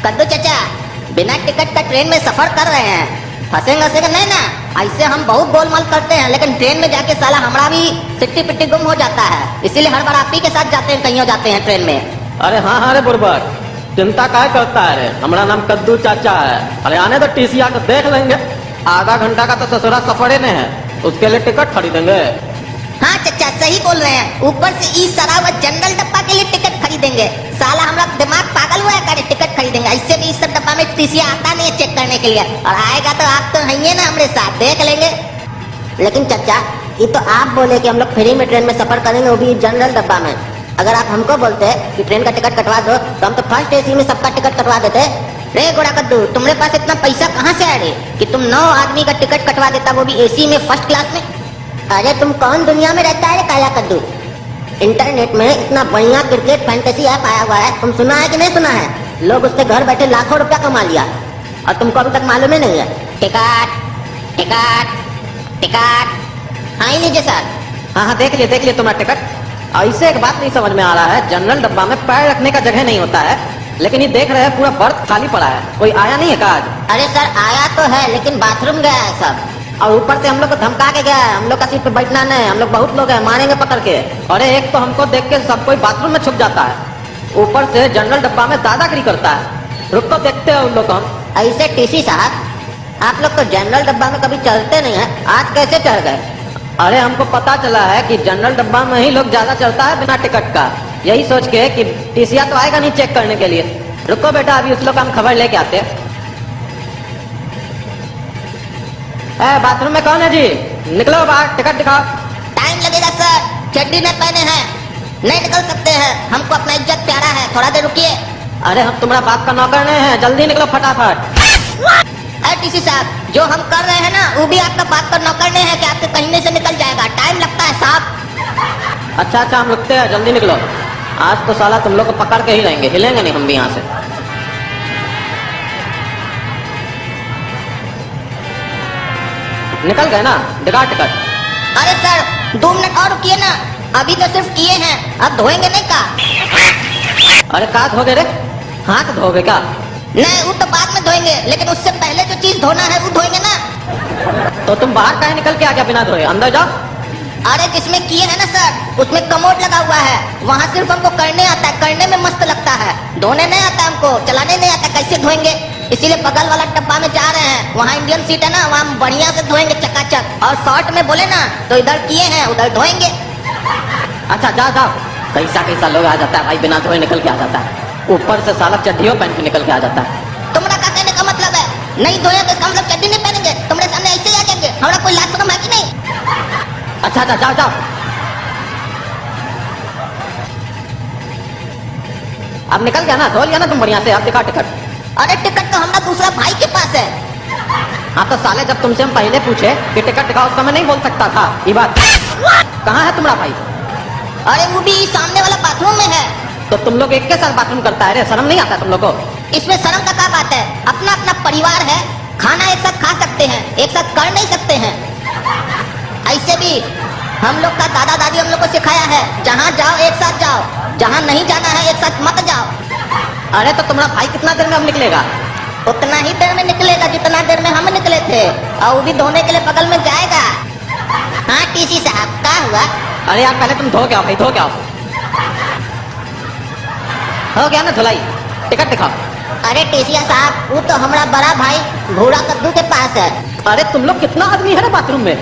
कद्दू चाचा, बिना टिकट का ट्रेन में सफर कर रहे हैं, फंसेंगे वसेंगे नहीं ना। ऐसे हम बहुत गोलमाल करते हैं, लेकिन ट्रेन में जाके साला हमारा भी सिट्टी पिट्टी गुम हो जाता है, इसीलिए हर बार आप ही के साथ जाते हैं, कहीं जाते हैं ट्रेन में। अरे हाँ हाँ रे बुर्बक, चिंता काय करता है रे, हमारा नाम कद्दू चाचा है। अरे आने तो टीसीआ को देख लेंगे, आधा घंटा का तो ससुरा सफर में है, उसके लिए टिकट खरीदेंगे। हाँ चचा सही बोल रहे हैं, ऊपर से इस सराव जनरल डब्बा के लिए टिकट खरीदेंगे। साला हमारा दिमाग पागल हुआ है, करे टिकट खरीदेंगे। ऐसे भी इस सब डब्बा में टीसी आता नहीं है चेक करने के लिए, और आएगा तो आप तो हैं ना हमारे साथ, देख लेंगे। लेकिन चचा ये तो आप बोले कि हम लोग फ्री में ट्रेन में सफर करेंगे, वो भी जनरल डब्बा में। अगर आप हमको बोलते कि ट्रेन का टिकट कटवा दो तो हम तो फर्स्ट एसी में सबका टिकट कटवा देते। रे गोड़ा कद्दू, तुम्हारे पास इतना पैसा कहाँ से आ रहे कि तुम 9 आदमी का टिकट कटवा देता, वो भी एसी में फर्स्ट क्लास में। अरे तुम कौन दुनिया में रहता है काला कद्दू? इंटरनेट में इतना बढ़िया क्रिकेट फैंटेसी ऐप आया हुआ है, तुम सुना है कि नहीं सुना है? लोग उससे घर बैठे लाखों रुपया कमा लिया और तुमको अभी तक मालूम ही नहीं है। टिकट टिकट टिकट, हाँ ही लीजिए सर। हाँ हाँ देख लिए तुम्हारा टिकट। ऐसे एक बात नहीं समझ में आ रहा है, जनरल डब्बा में पैर रखने का जगह नहीं होता है, लेकिन ये देख रहे हैं पूरा बर्थ खाली पड़ा है, कोई आया नहीं है का आज? अरे सर आया तो है, लेकिन बाथरूम गया है सब, और ऊपर से हम लोग को धमका के गया है, हम लोग का सीट पे बैठना नहीं, हम लोग बहुत लोग हैं, मारेंगे पकड़ के। अरे एक तो हमको देख के सब कोई बाथरूम में छुप जाता है, ऊपर से जनरल डब्बा में दादागिरी करता है। रुक तो देखते हैं उन लोग को हम। ऐसे टीसी साहब, आप लोग तो जनरल डब्बा में कभी चलते नहीं है, आज कैसे चढ़ गए? अरे हमको पता चला है कि जनरल डब्बा में ही लोग ज्यादा चलता है बिना टिकट का, यही सोच के कि टीसीआ तो आएगा नहीं चेक करने के लिए। रुको बेटा, अभी उस लोग का हम खबर लेके आते हैं। बाथरूम में कौन है जी? निकलो बाहर, टिकट दिखाओ। टाइम लगेगा सर, चड्डी में पहने हैं, नहीं निकल सकते हैं, हमको अपना इज्जत प्यारा है, थोड़ा देर रुकिए। अरे हम तुम्हारा बाप का नौकर नहीं है, जल्दी निकलो फटाफट। अरे टीसी साहब, जो हम कर रहे हैं ना वो भी आपका बाप का नौकर नहीं है कि आपके कहने से निकल जाएगा, टाइम लगता है साहब। अच्छा हम रुकते हैं, जल्दी निकलो, आज तो साला तुम लोग को पकड़ के ही रहेंगे, हिलेंगे नहीं हम भी यहाँ से। निकल गए ना, दिखा टिकट। अरे सर 2 मिनट और रुकिए ना, अभी तो सिर्फ किए हैं, अब धोएंगे नहीं का? अरे का धोगे रे? हाथ धोगे का? नहीं वो तो बाद में धोएंगे, लेकिन उससे पहले जो चीज धोना है वो धोएंगे ना। तो तुम बाहर काहे निकल के आ गया बिना धोए? अंदर जाओ। अरे जिसमें किए है ना सर, उसमें कमोड लगा हुआ है, वहाँ सिर्फ हमको करने आता है, करने में मस्त लगता है, धोने नहीं आता हमको, चलाने नहीं आता, कैसे धोएंगे? इसीलिए बगल वाला डब्बा में जा रहे हैं, वहाँ इंडियन सीट है ना, वहाँ बढ़िया से धोएंगे चकाचक। और शॉर्ट में बोले ना तो इधर किए हैं उधर धोएंगे। अच्छा जाओ। कैसा लोग आ जाता है भाई, बिना धोए निकल के आ जाता है, ऊपर से साला चड्डियों पहन के निकल के आ जाता है। तुम्हारा क्या कहने का मतलब है? नहीं धोया तो हम लोग चड्डी नहीं पहनेंगे, तुम्हारे सामने ऐसे ही आ जाएंगे, हमारा कोई लाज शर्म है कि नहीं? अच्छा जाओ। अब निकल गया ना, धो लिया ना तुम बढ़िया से, अब दिखा टिकट। अरे टिकट तो हमारा दूसरा भाई के पास है। हाँ तो साले जब तुमसे हम पहले पूछे कि टिकट दिखाओ, उस समय नहीं बोल सकता था ये बात? कहाँ है तुम्हारा भाई? अरे वो भी सामने वाला बाथरूम में है। तो तुम लोग एक के साथ बाथरूम करता है रे, शर्म नहीं आता तुम लोग को? इसमें शर्म का क्या बात है, अपना अपना परिवार है, खाना एक साथ खा सकते हैं, एक साथ कर नहीं सकते हैं। ऐसे भी हम लोग का दादा दादी हम लोग को सिखाया है, जहाँ जाओ एक साथ जाओ, जहाँ नहीं जाना है एक साथ मत जाओ। अरे तो तुम्हारा भाई कितना देर में अब निकलेगा? उतना ही देर में निकलेगा जितना देर में हम निकले थे, और वो भी धोने के लिए बगल में जाएगा। हाँ टीसी साहब क्या हुआ? अरे यार पहले तुम धो के आओ भाई, धो के आओ। हो गया ना धुलाई, टिकट दिखाओ। अरे टीसीया साहब, वो तो हमारा बड़ा भाई भूरा कद्दू के पास है। अरे तुम लोग कितना आदमी है ना बाथरूम में?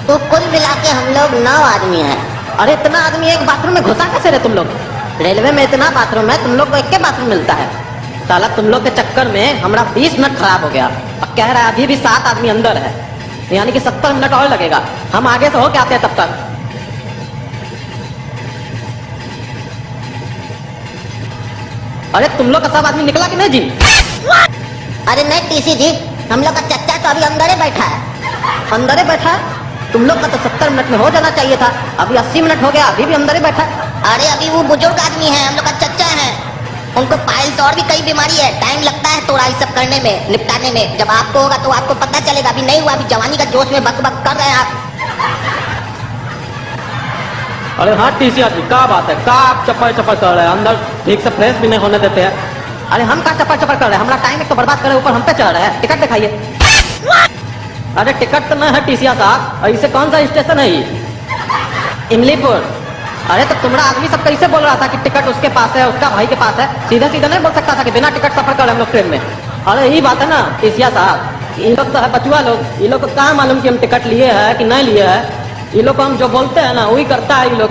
तो कुल मिला के हम लोग 9 आदमी हैं। अरे इतना आदमी एक बाथरूम में घुसा कैसे रहे तुम लोग? रेलवे में इतना बाथरूम है, तुम लोग को एक के बाथरूम मिलता है। साला तुम लोग के चक्कर में हमारा 20 मिनट खराब हो गया, अब कह रहा है अभी भी 7 आदमी अंदर है, यानी कि 70 मिनट और लगेगा। हम आगे से हो के आते हैं तब तक। अरे तुम लोग का सब आदमी निकला कि नहीं जी? अरे नहीं टीसी जी, हम लोग का चच्चा तो अभी अंदर ही बैठा है। अंदर ही बैठा है? तुम लोग का तो 70 मिनट में हो जाना चाहिए था, अभी 80 मिनट हो गया, अभी भी अंदर ही बैठा है। अरे अभी वो बुजुर्ग आदमी है, हम लोग का चच्चा है, उनको पाइल्स और भी कई बीमारी है, टाइम लगता है थोड़ा इस सब करने में, निपटाने में। जब आपको होगा तो आपको पता चलेगा, अभी नहीं हुआ, अभी जवानी का जोश में बक बक कर रहे हैं आप। अरे हाँ टीसी जी, क्या बात है, क्या आप चप्पल कर रहे हैं, अंदर ठीक से फ्रेश भी नहीं होने देते हैं। अरे हम का चपर चपर कर रहे हैं, हमारा टाइम एक तो बर्बाद कर रहे हैं, ऊपर हम पे चढ़ रहे हैं। टिकट दिखाइए। अरे टिकट तो नहीं है टीसिया साहब, ऐसे कौन सा स्टेशन है ये? इमलीपुर। अरे तो तुम्हारा आदमी सब कैसे बोल रहा था कि टिकट उसके पास है, उसका भाई के पास है? सीधा सीधा नहीं बोल सकता था कि बिना टिकट सफर कर हम लोग ट्रेन में? अरे यही बात है ना टीसिया साहब, ये लोग तो है बचुआ लोग, ये लोग को कहाँ मालूम कि हम टिकट लिए हैं कि नहीं लिए हैं। ये लोग को हम जो बोलते हैं ना वही करता है ये लोग।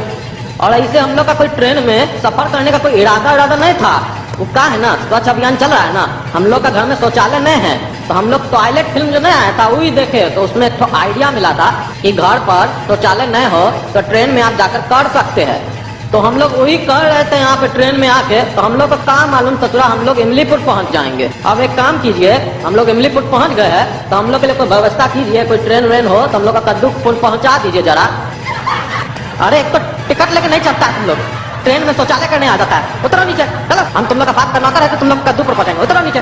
और ऐसे हम लोग का कोई ट्रेन में सफर करने का कोई इरादा नहीं था। वो क्या है ना, स्वच्छ अभियान चल रहा है ना, हम लोग का घर में शौचालय नहीं है, तो हम लोग टॉयलेट फिल्म जो नहीं आया था वही देखे, तो उसमें एक आइडिया मिला था कि घर पर शौचालय नहीं हो तो ट्रेन में आप जाकर कर सकते हैं। तो हम लोग वही कर रहे थे यहाँ पे ट्रेन में आके। तो हम लोग को काम मालूम ससुरा, हम लोग इमलीपुर पहुँच जाएंगे। अब एक काम कीजिए, हम लोग इमलीपुर पहुँच गए हैं तो हम लोग के लिए कोई व्यवस्था कीजिए, कोई ट्रेन व्रेन हो तो हम लोग का कद्दूपुर पहुँचा दीजिए जरा। अरे एक तो टिकट लेके नहीं चलता है तुम लोग, ट्रेन में शौचालय करने आ जाता है। उतरो नीचे, चलो हम तुम लोग का बात करना है तो तुम लोग कद्दूपुर पहुंचेंगे। उतरो नीचे।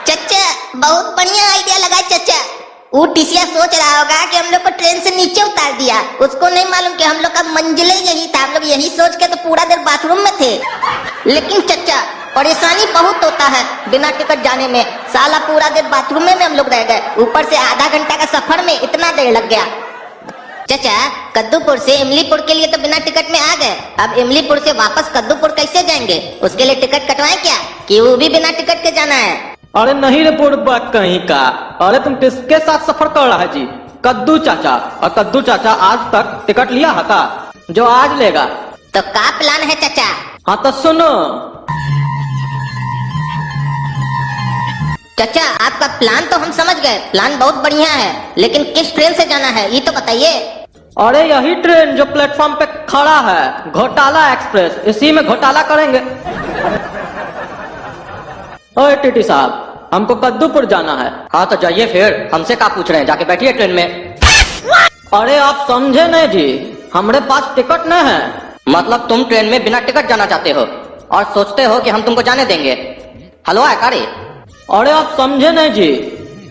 चचा बहुत बढ़िया आइडिया लगा चचा। वो टीसिया सोच रहा होगा कि हम लोग को ट्रेन से नीचे उतार दिया, उसको नहीं मालूम कि हम लोग का मंजिल यही था। हम लोग यही सोच के तो पूरा देर बाथरूम में थे। लेकिन चचा परेशानी बहुत होता है बिना टिकट जाने में, साला पूरा देर बाथरूम में हम लोग रह गए, ऊपर से आधा घंटा का सफर में इतना देर लग गया। चचा कद्दूपुर से इमलीपुर के लिए तो बिना टिकट में आ गए, अब इमलीपुर से वापस कद्दूपुर कैसे जाएंगे? उसके लिए टिकट कटवाएं क्या कि वो भी बिना टिकट के जाना है? अरे नहीं रे बुढ़बा कहीं का, अरे तुम किसके साथ सफर कर रहा है जी? कद्दू चाचा। और कद्दू चाचा आज तक टिकट लिया है का जो आज लेगा? तो क्या प्लान है चचा? हाँ तो सुनो चचा, आपका प्लान तो हम समझ गए, प्लान बहुत बढ़िया है, लेकिन किस ट्रेन से जाना है ये तो बताइए। अरे यही ट्रेन जो प्लेटफॉर्म पे खड़ा है, घोटाला एक्सप्रेस, इसी में घोटाला करेंगे। ओए टीटी साहब, हमको कद्दूपुर जाना है। हाँ तो जाइए फिर, हमसे क्या पूछ रहे हैं, जाके बैठिए ट्रेन में। अरे आप समझे नहीं जी, हमारे पास टिकट नहीं है। मतलब तुम ट्रेन में बिना टिकट जाना चाहते हो और सोचते हो कि हम तुमको जाने देंगे? हलवा है कारे? अरे आप समझे नहीं जी,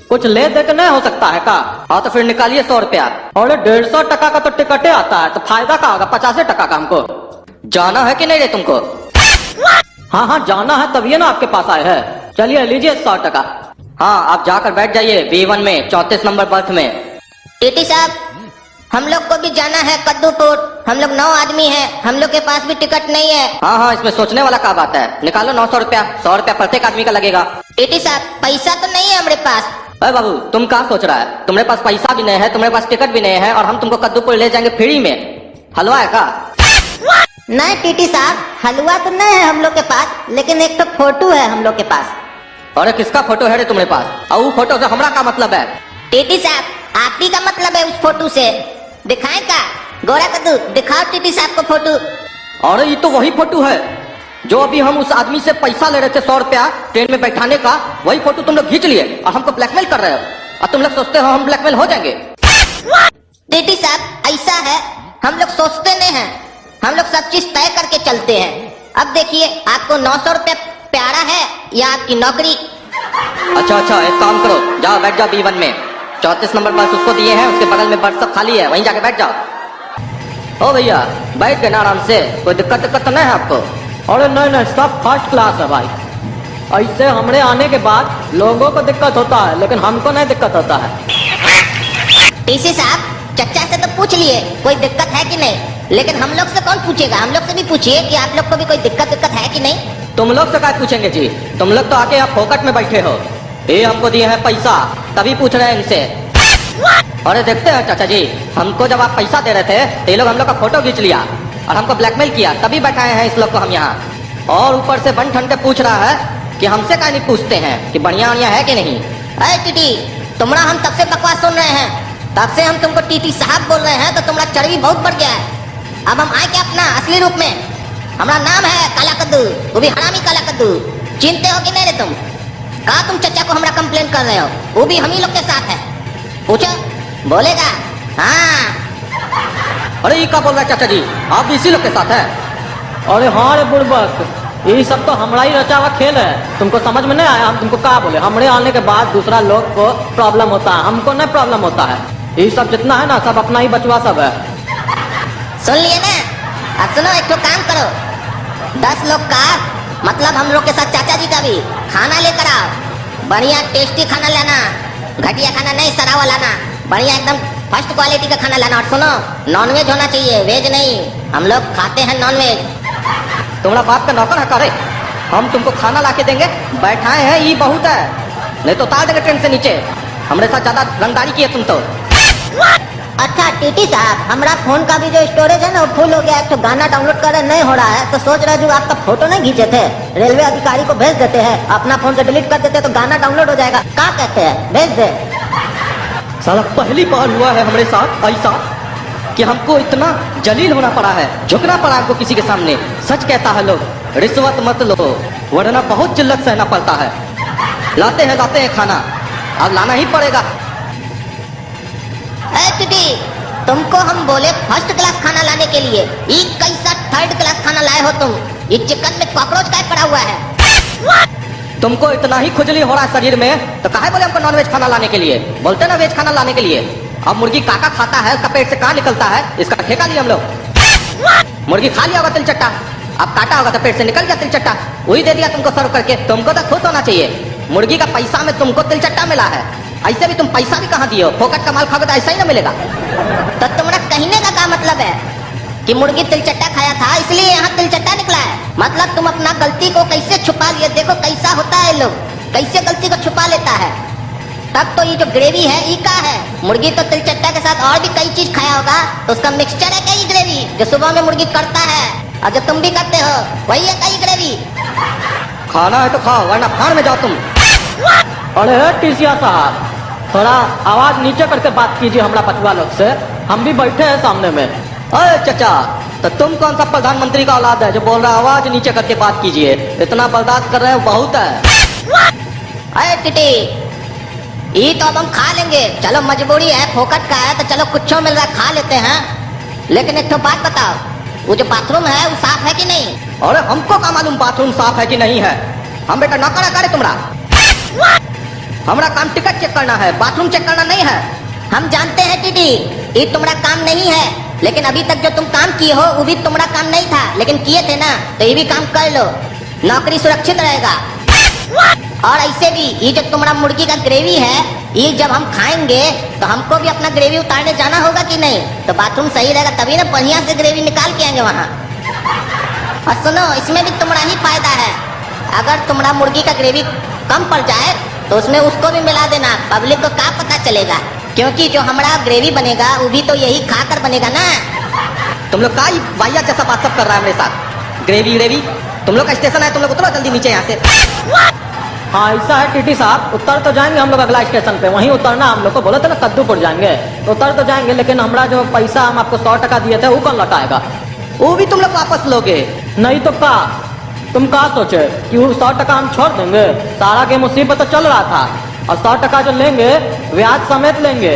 कुछ ले दे के नहीं हो सकता है का? हाँ तो फिर निकालिए 100 रुपया। अरे 150 टका का तो टिकटे आता है, तो फायदा का होगा 50 टका का? हमको जाना है कि नहीं रे तुमको? हाँ हाँ जाना है, तभी ना आपके पास आए हैं। चलिए लीजिए 100 टका। हाँ आप जाकर बैठ जाइए B1 में 34 नंबर बर्थ में। टीटी साहब हम लोग को भी जाना है कद्दूपुर, हम लोग 9 आदमी हैं, हम लोग के पास भी टिकट नहीं है। हाँ हाँ इसमें सोचने वाला क्या बात है, निकालो 900 रुपया, 100 रुपया प्रत्येक आदमी का लगेगा। टीटी साहब पैसा तो नहीं है हमारे पास। अरे बाबू तुम क्या सोच रहा है, तुम्हारे पास पैसा भी नहीं है, तुम्हारे पास टिकट भी नहीं है, और हम तुमको कद्दूपुर ले जाएंगे फ्री में। हलवा है का? नहीं टीटी साहब, हलवा तो नहीं है हम लोग के पास, लेकिन एक तो फोटो है हम लोग के पास। अरे किसका फोटो है रे तुम्हारे पास? और वो फोटो से हमारा क्या मतलब है? टीटी साहब आप ही का मतलब है उस फोटो से, दिखाएं का? गोरा कद्दू दिखाओ टीटी साहब को फोटो। अरे ये तो वही फोटो है जो अभी हम उस आदमी से पैसा ले रहे थे 100 रुपया ट्रेन में बैठाने का, वही फोटो तुम लोग खींच लिए और हमको ब्लैकमेल कर रहे हो, और तुम लोग सोचते हो हम ब्लैकमेल हो जाएंगे। टीटी साहब ऐसा है, हम लोग सोचते नहीं हैं, हम लोग सब चीज तय करके चलते हैं। अब देखिए आपको 900 रुपया प्यारा है या आपकी नौकरी? अच्छा अच्छा एक काम करो, जाओ बैठ जाओ B1 में, 34 नंबर बस उसको दिए हैं, उसके बगल में बर्थ सब खाली है, वहीं जाके बैठ जाओ। ओ भैया बैठ गए ना आराम से, कोई दिक्कत तो नहीं है आपको? अरे नहीं नहीं सब फर्स्ट क्लास है भाई, ऐसे हमारे आने के बाद लोगों को दिक्कत होता है लेकिन हमको नहीं दिक्कत होता है। टीसी साहब चचा से तो पूछ लिए कोई दिक्कत है कि नहीं, लेकिन हम लोग से कौन पूछेगा? हम लोग से भी पूछिए कि आप लोग को भी कोई दिक्कत है कि नहीं। तुम लोग से क्या पूछेंगे जी, तुम लोग तो आके यहाँ फोकट में बैठे हो, ये हमको दिए हैं पैसा तभी पूछ रहे हैं इनसे। अरे देखते हैं चाचा जी, हमको जब आप पैसा दे रहे थे तो ये लोग हम लोग का फोटो खींच लिया और हमको ब्लैकमेल किया, तभी बैठाए हैं इस लोग को हम यहाँ। और ऊपर से बन ठन के पूछ रहा है कि हमसे क्या नहीं पूछते हैं कि बढ़िया बढ़िया है कि नहीं। अरे टीटी तुम्हारा हम तब से बकवास सुन रहे हैं, तब से हम तुमको टीटी साहब बोल रहे हैं, तो तुम्हारा चर्बी बहुत बढ़ गया है। अब हम आए क्या अपना असली रूप में? हमारा नाम है काला कद्दू, वो भी हरामी काला कद्दू। चिंते हो कि नहीं रे तुम? कहा तुम चचा को हमारा कंप्लेन कर रहे हो, वो भी हम ही लोग के साथ है। पूछो बोलेगा। हाँ अरे ये क्या बोल रहा है चाचा जी, आप भी इसी लोग के साथ है? अरे हाँ रे बुड़बक, ये सब तो हमारा ही रचा हुआ खेल है, तुमको समझ में नहीं आया? हम तुमको क्या बोले, हमारे आने के बाद दूसरा लोग को प्रॉब्लम होता है, हमको नहीं प्रॉब्लम होता है। ये सब जितना है ना सब अपना ही बचवा सब है। सुन लिए ना, अब सुनो, एक तो काम करो, 10 लोग का मतलब हम लोग के साथ चाचा जी का भी खाना लेकर आओ। बढ़िया टेस्टी खाना लाना, घटिया खाना नहीं, सड़ा हुआ लाना, बढ़िया एकदम फर्स्ट क्वालिटी का खाना लाना। और सुनो, नॉनवेज होना चाहिए, वेज नहीं, हम लोग खाते हैं नॉनवेज। तुम्हारा बाप का नौकर है करे, हम तुमको खाना ला के देंगे, बैठाए हैं ये बहुत है, नहीं तो उतार देंगे ट्रेन से नीचे। हमारे साथ ज्यादा रंगदारी की है तुम तो। अच्छा टीटी साहब, हमारा फोन का भी जो स्टोरेज है ना वो फुल हो गया है, तो गाना डाउनलोड कर नहीं हो रहा है, तो सोच रहे जो आपका फोटो नहीं खींचे थे, रेलवे अधिकारी को भेज देते हैं, अपना फोन से डिलीट कर देते हैं तो गाना डाउनलोड हो जाएगा। क्या कहते हैं, भेज दे। साला पहली बार हुआ है हमारे साथ ऐसा कि हमको इतना जलील होना पड़ा है, झुकना पड़ा हमको किसी के सामने। सच कहता है लोग, रिश्वत मत लो वरना बहुत जिल्लत सहना पड़ता है। लाते हैं खाना, अब लाना ही पड़ेगा। टीटी, तुमको हम बोले फर्स्ट क्लास खाना लाने के लिए, ये कैसा थर्ड क्लास खाना लाए हो तुम? ये चिकन में कॉकरोच का पड़ा हुआ है। तुमको इतना ही खुजली हो रहा है शरीर में तो काहे बोले हमको नॉनवेज खाना लाने के लिए? बोलते ना वेज खाना लाने के लिए। अब मुर्गी काका खाता है, उसका पेट से कहाँ निकलता है, इसका ठेका लिया हम लोग। मुर्गी खा लिया होगा तिल चट्टा, अब काटा होगा तो पेट से निकल गया तिल चट्टा, वही दे दिया तुमको सर्व करके। तुमको तो खुश होना चाहिए, मुर्गी का पैसा में तुमको तिल चट्टा मिला है। ऐसे भी तुम पैसा भी कहाँ दिए हो, फोकट का माल खाओगे तो ऐसा ही ना मिलेगा। तो तुम्हारा कहने का क्या मतलब है कि मुर्गी तिलचट्टा खाया था इसलिए यहाँ तिलचट्टा निकला है? मतलब तुम अपना गलती को कैसे छुपा लिए, देखो कैसा होता है लोग, कैसे गलती को छुपा लेता है। तब तो ये जो ग्रेवी है ये का है? मुर्गी तो तिलचट्टा के साथ और भी कई चीज खाया होगा, तो उसका मिक्सचर है क्या ये ग्रेवी जो सुबह में मुर्गी करता है और जो तुम भी करते हो, वही है क्या ये ग्रेवी? खाना है तो खाओ वरना फाड़ में जाओ तुम। अरे टीसिया साहब, थोड़ा आवाज नीचे करके बात कीजिए हमारा पटवा लोग से, हम भी बैठे हैं सामने में। अरे चाचा, तो तुम कौन सा प्रधानमंत्री का औलाद है जो बोल रहा है आवाज नीचे करके बात कीजिए? इतना बर्दाश्त कर रहे हो बहुत है। अरे टिटी, ये तो अब हम खा लेंगे, चलो मजबूरी है, फोकट का है तो चलो कुछ मिल रहा है खा लेते हैं। लेकिन एक तो बात बताओ, वो जो बाथरूम है वो साफ है कि नहीं? अरे हमको क्या मालूम बाथरूम साफ है कि नहीं है? हम बेटा नौकर करे तुम्हारा। हमारा काम टिकट चेक करना है, बाथरूम चेक करना नहीं है। हम जानते हैं टीटी, ये तुम्हारा काम नहीं है, लेकिन अभी तक जो तुम काम किए हो वो भी तुम्हारा काम नहीं था, लेकिन किए थे ना, तो ये भी काम कर लो, नौकरी सुरक्षित रहेगा। और ऐसे भी ये जो तुम्हारा मुर्गी का ग्रेवी है, ये जब हम खाएंगे तो हमको भी अपना ग्रेवी उतारने जाना होगा कि नहीं? तो बाथरूम सही रहेगा तभी ना बढ़िया से ग्रेवी निकाल के आएंगे वहाँ। और सुनो, इसमें भी तुम्हारा ही फायदा है, अगर तुम्हारा मुर्गी का ग्रेवी कम पड़ जाए तो उसमें उसको भी मिला देना, पब्लिक को क्या पता चलेगा, क्योंकि जो हमारा ग्रेवी बनेगा वो भी तो यही खाकर बनेगा ना। तुम लोग का वाइया जैसा बात सब कर रहा है मेरे साथ। ग्रेवी तुम लोग का स्टेशन है, तुम लोग उतरो जल्दी नीचे यहाँ से। हाँ ऐसा है टीटी साहब, उतर तो जाएंगे हम लोग अगला स्टेशन पे, वहीं उतरना। हम लोग को बोले थे ना कद्दूपुर जाएंगे, तो उतर तो जाएंगे, लेकिन हमारा जो पैसा हम आपको 100 टका दिए थे वो कौन लौटाएगा? वो भी तुम लोग वापस लोगे? नहीं तो का तुम क्या सोचे कि वो 100 टका हम छोड़ देंगे? सारा गेम उसी पे तो चल रहा था, और 100 टका जो लेंगे ब्याज समेत लेंगे।